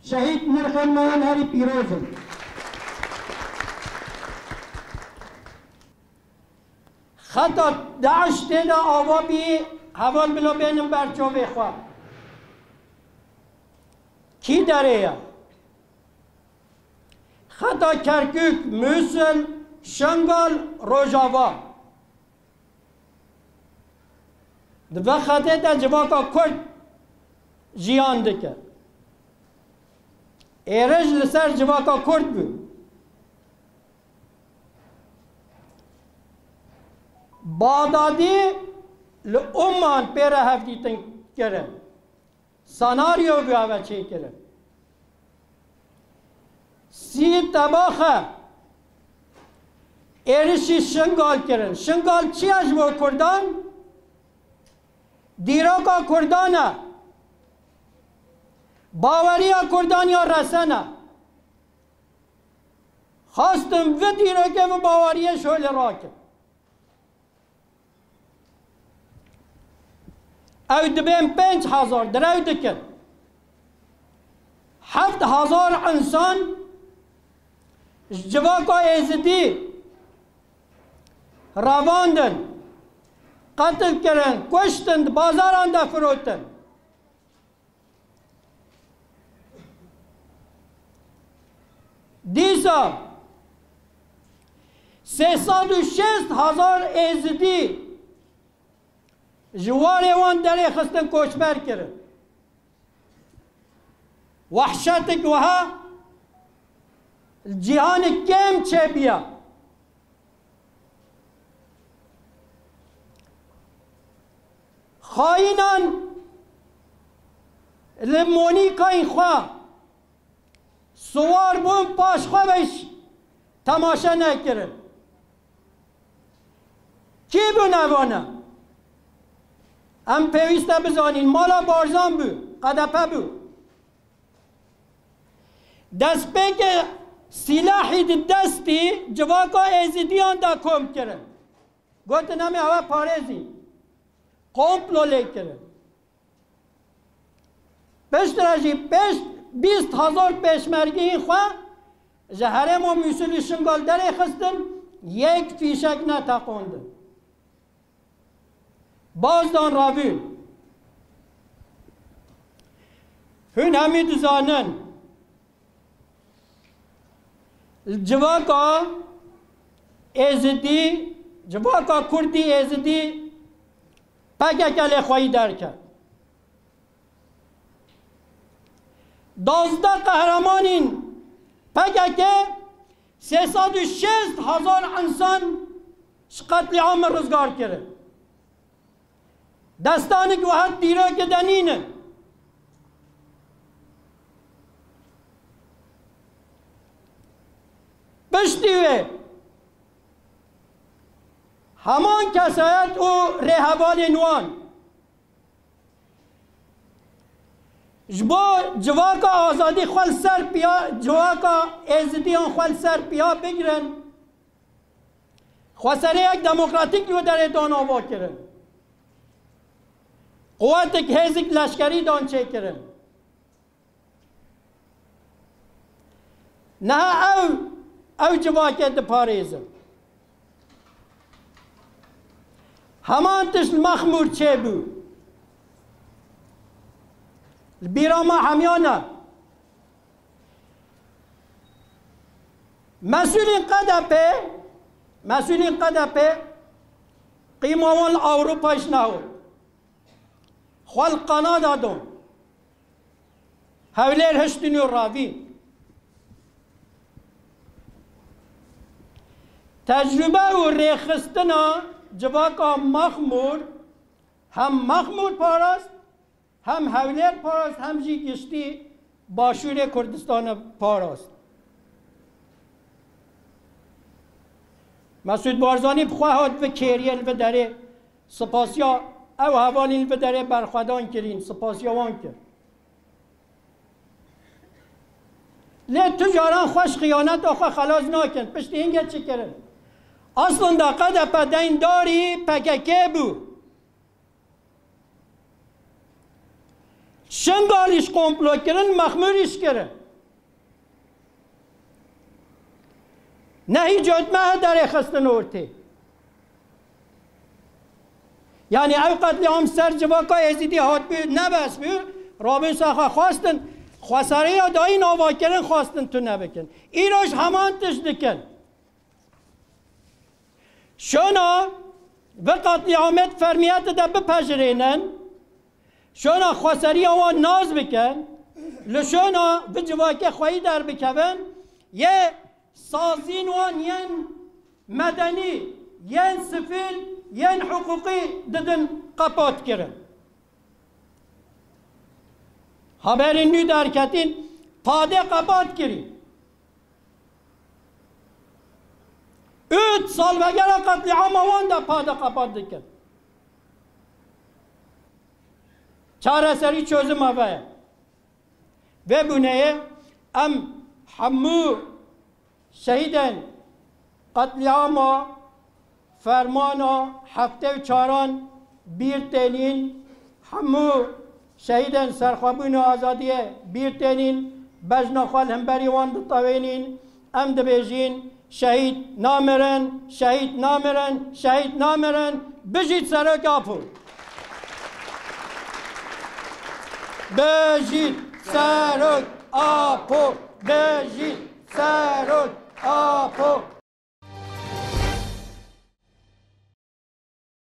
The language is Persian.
شهید نرخمان هری پیروزم. خطا داعش تیدا آوا بی حوال بلا بینم برچاوی خواه کی داره یا؟ خطا کرکوک، موسل، شنگال، روژاوا دو خطه دا جواکا کرد جیان دکه ایرج لسر جواکا کرد بود بادادی لعمان پیره هفتی تن کرن سناریو بیاوه چه کرن سی تباخه ایرشی شنگال کرن شنگال چی اجبو کردان؟ دیراکا کردانه باوریا کردان یا رسنه خواستم و دیراکه و باوریه شول راکه او دبین 5000 درو دکن 7000 انسان جواکا ایزدی رواندن قتل کرن کشتن بازاران دا فروتن دیسا 360,000 ایزدی جواری وان دری خستن کوچبر کرن وحشتک وها جهان کم چه بیا خائنان لمونی کاین خواه سوار بون پاش خواه تماشا نکرن کی بو نوانه ام پیوسته بزانین مالا بارزان بو قدپه بو دست پیک سلاحی دستی جواکا ایزیدیان دا کم کرن گوتن همی هوا پارزی قومپلو لی کرن پشت رجی پشت 20,000 پیشمرگی این خواه جهرم و موسولی شنگال دره خستن یک فیشک نتاقوندن بازدان راوی هون همی دزانن جواکا ایزدی جواکا کردی ایزدی پککل خواهی در کرد 12 قهرمانین پککه 360,000 انسان قتل عام روزگار کرد دستانی که وحد دیرا که دنینه پشتیوه همان کسایت او رهوال نوان جواکا آزادی خوال سر پیا جواکا ایزدیان خوال سر پیا بگیرن خواسره یک دموکراتیک رو در ایدان آوا کرن قوت یک هزک لشکری دان چه کرن نه او جواکت پاریزم همان تشت مخمور چه بود بیراما همیانه مسئولین قدپه قیموان اروپایش نهود خوال قنادا دون هولیر هشتنی راوی تجربه و ریخستنا جواکا مخمور هم مخمور پاراست هم هولیر پاراست هم جی گشتی باشور کردستان پاراست مسعود بارزانی بخواهد و کریل و داره سپاسیا او حوالین و داره برخودان کرین سپاسیا وان کرد لی تجاران خوش خیانت آخوا خلاص ناکن پشت اینگه چی کرن اصلا دا قد پدین داری پککه بو شنگالیش کمپلو کرن مخموریش کرن نهی جدمه در خستن ارته یعنی او قتل عام سر جواکا ازیدی هات بیو نبس بیو رابین ساخه خواستن خساره یا دایی ناوا کرن خواستن تو نبکن ایروش همان تش دکن شونا و قتل عامت فرمیت دا بپجرینن شونا خساری آوان ناز بکن لشونا و جواکه خواهی در بکن یه سازین وان ین مدنی ین سفیل ین حقوقی ددن قپات کرن haberin nü derketin pade kapat kiri. 3 sal ve gene katliam avan da pade kapat dikin. Çareseri çözüm havaya. Ve bu neye? Em hammu şehiden katliama fermana hafte ve çaran bir telin hammu şehiden serxabun azadiye bir tenin bejna xal hemberi wan ditawinin em dibêjin şehit nameren şehit nameren şehit nameren bijît serok apû bijît serok apû bijît serok apû